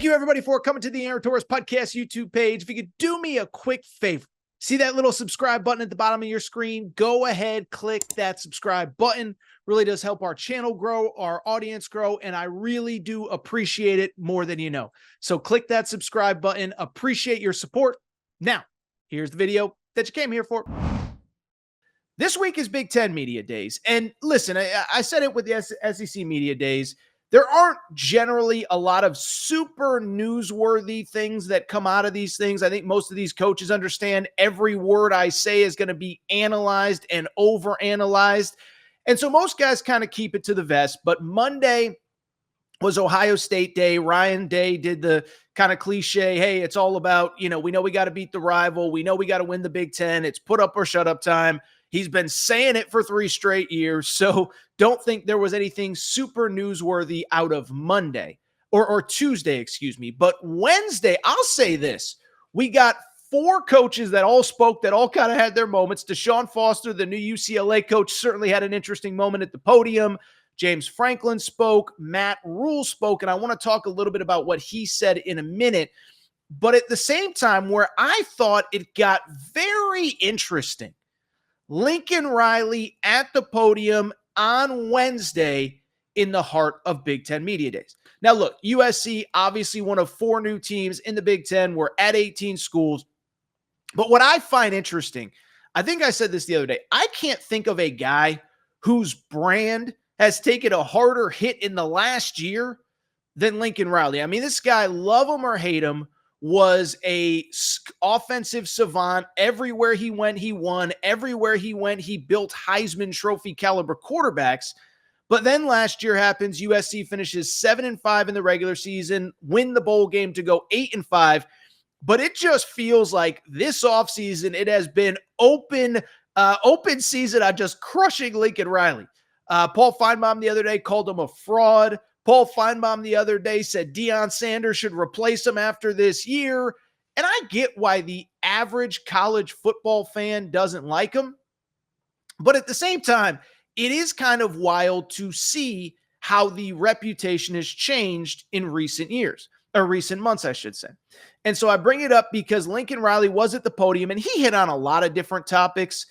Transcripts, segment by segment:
Thank you, everybody, for coming to the Aaron Torres Podcast YouTube page. If you could do me a quick favor, see that little subscribe button at the bottom of your screen? Go ahead, click that subscribe button. Really does help our channel grow, our audience grow, and I really do appreciate it more than you know. So click that subscribe button. Appreciate your support. Now, here's the video that you came here for. This week is Big Ten Media Days. And listen, I said it with the SEC Media Days. There aren't generally a lot of super newsworthy things that come out of these things. I think most of these coaches understand every word I say is going to be analyzed and overanalyzed. And so most guys kind of keep it to the vest. But Monday was Ohio State Day. Ryan Day did the kind of cliche, hey, it's all about, we know we got to beat the rival. We know we got to win the Big Ten. It's put up or shut up time. He's been saying it for 3 straight years, so don't think there was anything super newsworthy out of Monday or Tuesday, excuse me. But Wednesday, I'll say this. We got 4 coaches that all spoke, that all kind of had their moments. Deshaun Foster, the new UCLA coach, certainly had an interesting moment at the podium. James Franklin spoke. Matt Rule spoke, and I want to talk a little bit about what he said in a minute. But at the same time, where I thought it got very interesting, Lincoln Riley at the podium on Wednesday in the heart of Big Ten Media Days. Now, look, USC, obviously one of 4 new teams in the Big Ten. We're at 18 schools. But what I find interesting, I think I said this the other day, I can't think of a guy whose brand has taken a harder hit in the last year than Lincoln Riley. I mean, this guy, love him or hate him, was a offensive savant. Everywhere he went, he won. Everywhere he went, he built Heisman Trophy caliber quarterbacks. But then last year happens, USC finishes 7-5 in the regular season, win the bowl game to go 8-5. But it just feels like this offseason, it has been open season on just crushing Lincoln Riley. Paul Feinbaum the other day called him a fraud. Paul Feinbaum the other day said Deion Sanders should replace him after this year. And I get why the average college football fan doesn't like him. But at the same time, it is kind of wild to see how the reputation has changed in recent years, or recent months, I should say. And so I bring it up because Lincoln Riley was at the podium and he hit on a lot of different topics.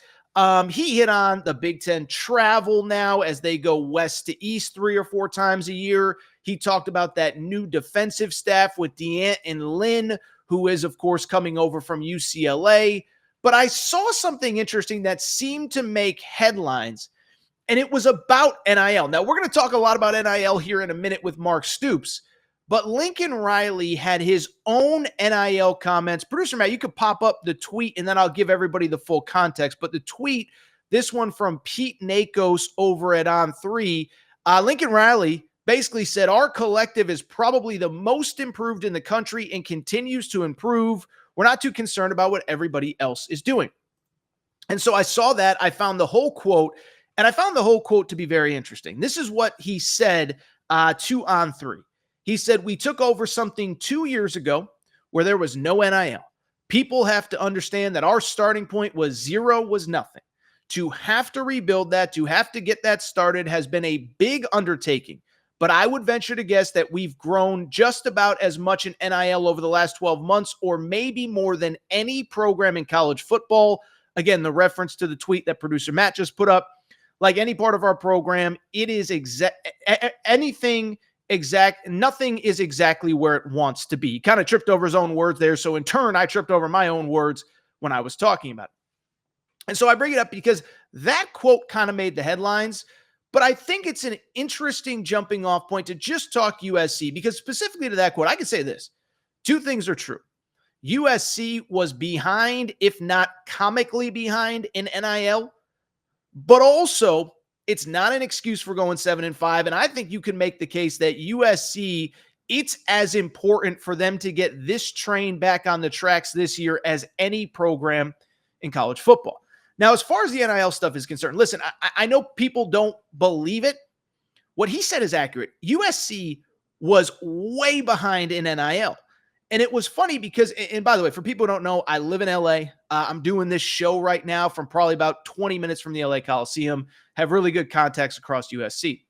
He hit on the Big Ten travel now as they go west to east 3 or 4 times a year. He talked about that new defensive staff with DeAnt and Lynn, who is, of course, coming over from UCLA. But I saw something interesting that seemed to make headlines, and it was about NIL. Now, we're going to talk a lot about NIL here in a minute with Mark Stoops, but Lincoln Riley had his own NIL comments. Producer Matt, you could pop up the tweet, and then I'll give everybody the full context. But the tweet, this one from Pete Nakos over at On3, Lincoln Riley basically said, our collective is probably the most improved in the country and continues to improve. We're not too concerned about what everybody else is doing. And so I saw that. I found the whole quote, and I found the whole quote to be very interesting. This is what he said to On3. He said, we took over something 2 years ago where there was no NIL. People have to understand that our starting point was 0, was nothing. To have to rebuild that, to have to get that started has been a big undertaking. But I would venture to guess that we've grown just about as much in NIL over the last 12 months, or maybe more than any program in college football. Again, the reference to the tweet that producer Matt just put up. Like any part of our program, it is nothing is exactly where it wants to be. He kind of tripped over his own words there. So in turn, I tripped over my own words when I was talking about it. And so I bring it up because that quote kind of made the headlines, but I think it's an interesting jumping off point to just talk USC, because specifically to that quote, I can say this. 2 things are true. USC was behind, if not comically behind, in NIL, but also it's not an excuse for going 7-5. And I think you can make the case that USC, it's as important for them to get this train back on the tracks this year as any program in college football. Now, as far as the NIL stuff is concerned, listen, I know people don't believe it. What he said is accurate. USC was way behind in NIL. And it was funny because, and by the way, for people who don't know, I live in LA. I'm doing this show right now from probably about 20 minutes from the LA Coliseum, have really good contacts across USC.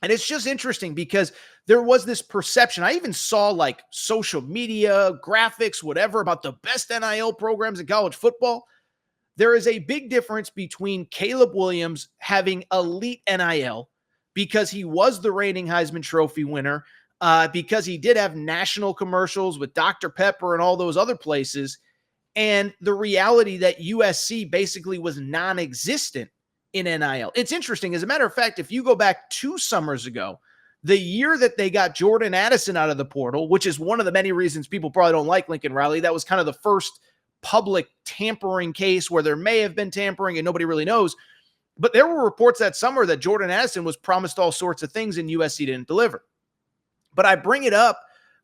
And it's just interesting because there was this perception. I even saw like social media, graphics, whatever, about the best NIL programs in college football. There is a big difference between Caleb Williams having elite NIL because he was the reigning Heisman Trophy winner, because he did have national commercials with Dr. Pepper and all those other places, and the reality that USC basically was non-existent in NIL. It's interesting. As a matter of fact, if you go back 2 summers ago, the year that they got Jordan Addison out of the portal, which is one of the many reasons people probably don't like Lincoln Riley, that was kind of the first public tampering case where there may have been tampering and nobody really knows. But there were reports that summer that Jordan Addison was promised all sorts of things and USC didn't deliver. But I bring it up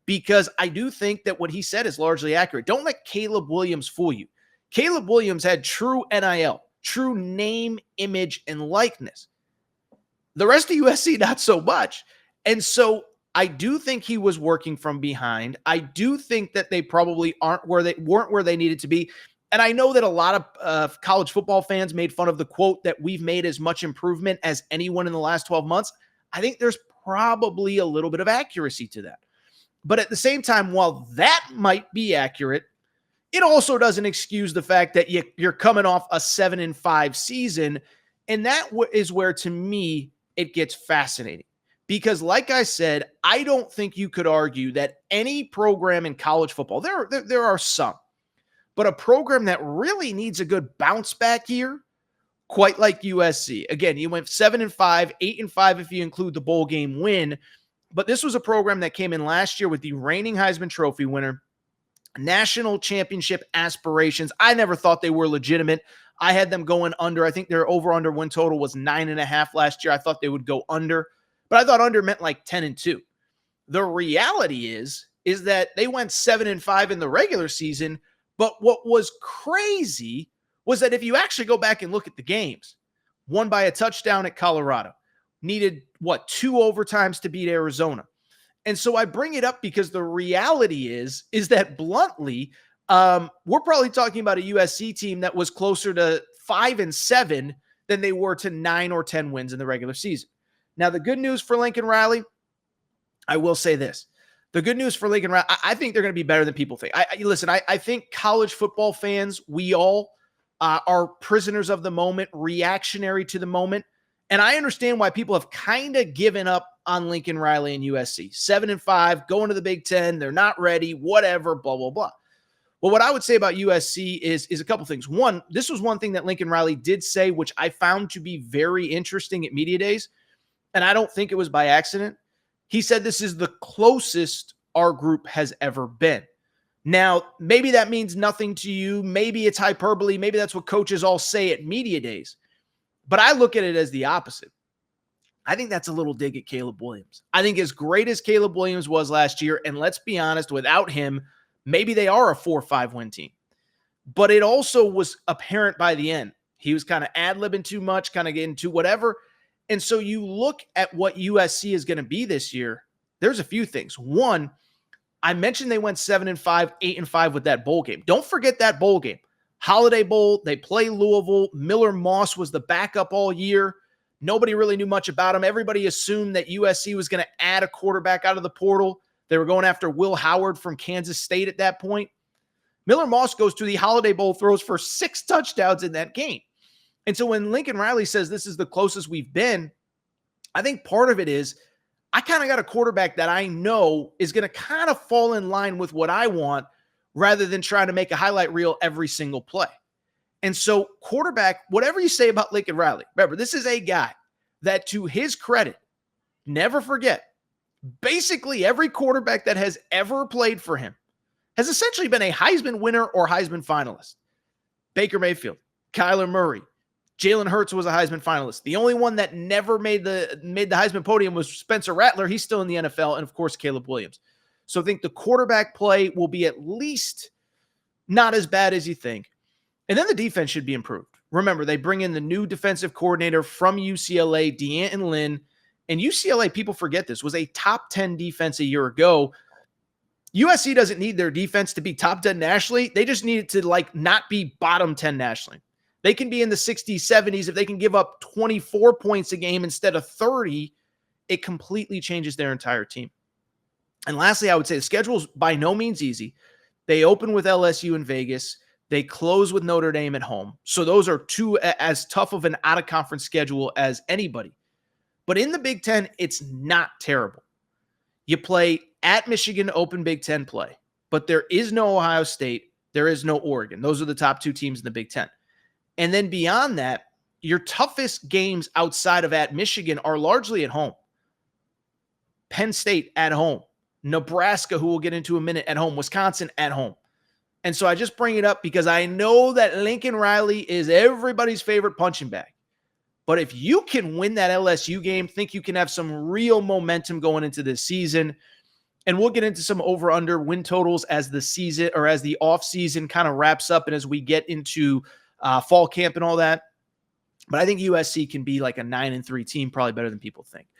because I do think that what he said is largely accurate. Don't let Caleb Williams fool you. Caleb Williams had true NIL, true name, image, and likeness. The rest of USC, not so much. And so I do think he was working from behind. I do think that they probably weren't where they needed to be. And I know that a lot of college football fans made fun of the quote that we've made as much improvement as anyone in the last 12 months. I think there's probably a little bit of accuracy to that. But at the same time, while that might be accurate, it also doesn't excuse the fact that you're coming off a 7-5 season. And that is where, to me, it gets fascinating. Because like I said, I don't think you could argue that any program in college football, there are some, but a program that really needs a good bounce back year, quite like USC. Again, you went 7-5, 8-5 if you include the bowl game win. But this was a program that came in last year with the reigning Heisman Trophy winner, national championship aspirations. I never thought they were legitimate. I had them going under. I think their over-under win total was 9.5 last year. I thought they would go under, but I thought under meant like 10-2. The reality is that they went 7-5 in the regular season, but what was crazy was that if you actually go back and look at the games, won by a touchdown at Colorado, needed, 2 overtimes to beat Arizona. And so I bring it up because the reality is that bluntly, we're probably talking about a USC team that was closer to 5-7 than they were to 9 or 10 wins in the regular season. Now, the good news for Lincoln Riley, I will say this. The good news for Lincoln Riley, I think they're going to be better than people think. I think college football fans, we all are prisoners of the moment, reactionary to the moment. And I understand why people have kind of given up on Lincoln Riley and USC. 7-5, going to the Big Ten. They're not ready, whatever, blah, blah, blah. Well, what I would say about USC is a couple things. One, this was one thing that Lincoln Riley did say, which I found to be very interesting at media days. And I don't think it was by accident. He said this is the closest our group has ever been. Now, maybe that means nothing to you. Maybe it's hyperbole. Maybe that's what coaches all say at media days. But I look at it as the opposite. I think that's a little dig at Caleb Williams. I think as great as Caleb Williams was last year, and let's be honest, without him, maybe they are a 4-5 win team. But it also was apparent by the end. He was kind of ad-libbing too much, kind of getting too whatever. And so you look at what USC is going to be this year, there's a few things. One, I mentioned they went 7-5, 8-5 with that bowl game. Don't forget that bowl game. Holiday Bowl, they play Louisville. Miller Moss was the backup all year. Nobody really knew much about him. Everybody assumed that USC was going to add a quarterback out of the portal. They were going after Will Howard from Kansas State at that point. Miller Moss goes to the Holiday Bowl, throws for 6 touchdowns in that game. And so when Lincoln Riley says this is the closest we've been, I think part of it is I kind of got a quarterback that I know is going to kind of fall in line with what I want rather than trying to make a highlight reel every single play. And so quarterback, whatever you say about Lincoln Riley, remember, this is a guy that, to his credit, never forget, basically every quarterback that has ever played for him has essentially been a Heisman winner or Heisman finalist. Baker Mayfield, Kyler Murray, Jalen Hurts was a Heisman finalist. The only one that never made the Heisman podium was Spencer Rattler. He's still in the NFL. And, of course, Caleb Williams. So I think the quarterback play will be at least not as bad as you think. And then the defense should be improved. Remember, they bring in the new defensive coordinator from UCLA, D'Anton Lynn. And UCLA, people forget this, was a top 10 defense a year ago. USC doesn't need their defense to be top 10 nationally. They just need it to not be bottom 10 nationally. They can be in the 60s, 70s. If they can give up 24 points a game instead of 30, it completely changes their entire team. And lastly, I would say the schedule is by no means easy. They open with LSU in Vegas. They close with Notre Dame at home. So those are two as tough of an out-of-conference schedule as anybody. But in the Big Ten, it's not terrible. You play at Michigan, open Big Ten play. But there is no Ohio State. There is no Oregon. Those are the top two teams in the Big Ten. And then beyond that, your toughest games outside of at Michigan are largely at home. Penn State at home. Nebraska, who we'll get into in a minute, at home. Wisconsin at home. And so I just bring it up because I know that Lincoln Riley is everybody's favorite punching bag. But if you can win that LSU game, think you can have some real momentum going into this season. And we'll get into some over-under win totals as the season or as the offseason kind of wraps up and as we get into fall camp and all that. But I think USC can be like a 9-3 team, probably better than people think.